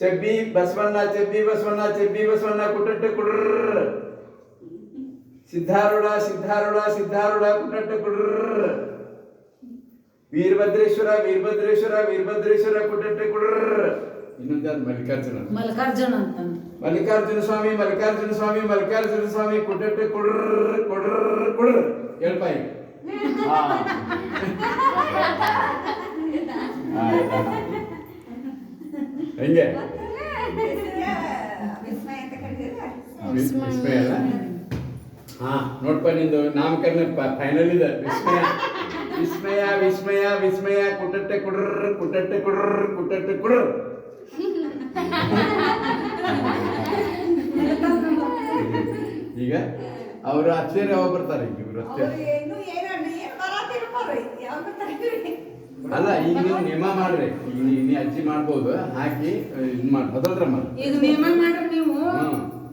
ಚೆಬ್ಬಿ ಬಸವಣ್ಣ ಚೆಬ್ಬಿ ಬಸವಣ್ಣ ಚೆಬ್ಬಿ ಬಸವಣ್ಣ ಕುಟಟ್ಟ ಕುಡ್ರ ಸಿದ್ಧಾರೂಢ ಸಿದ್ಧಾರೂಢ ಸಿದ್ಧಾರೂಢ ಕುಟಟ್ಟ ಕುಡ್ರ ವೀರಭದ್ರೇಶ್ವರ ವೀರಭದ್ರೇಶ್ವರ ವೀರಭದ್ರೇಶ್ವರ ಕುಟಟ್ಟ ಕುಡ್ರ ಇನ್ನೊಂದು ಮಲ್ಲಿಕಾರ್ಜುನ ಮಲ್ಲಿಕಾರ್ಜುನ ಅಂತ ಮಲ್ಲಿಕಾರ್ಜುನ ಸ್ವಾಮಿ ಮಲ್ಲಿಕಾರ್ಜುನ ಸ್ವಾಮಿ ಮಲ್ಲಿಕಾರ್ಜುನ ಸ್ವಾಮಿ ಕುಟಟ್ಟ ಕುಡ್ರ ಕುಡ್ರ ಕುಡ್ರ ಹೇಳ್ಪಾಯಿ ಹೆಂಗೆ ವಿಸ್ಮಯ ಅಲ್ಲ ಹಾ ನೋಡ್ಪ ನಿಂದು ನಾಮಕರಣ ಫೈನಲ್ ಇದೆ ವಿಸ್ಮಯ ವಿಸ್ಮಯ ವಿಸ್ಮಯ ವಿಸ್ಮಯ ಕುಟಟ್ಟೆ ಕುಡ್ರ ಕುಟಟ್ಟೆ ಕುಡ್ರ ಕುಟಟ್ಟೆ ಕುಡ್ರ ಈಗ ಅವರು ಅಚ್ಚೇರಿ ಯಾವಾಗ ಬರ್ತಾರೆ ಈಗ ಇವರು ಅಲ್ಲ ಈಗ ನೀವು ನೇಮ ಮಾಡ್ರಿ ಈಗ ನೀ ಅಜ್ಜಿ ಮಾಡ್ಬೋದು ಹಾಕಿ ಇದು ಮಾಡಿ ಬದಲ್ರಮ್ಮ ಈಗ ನೇಮ ಮಾಡಿ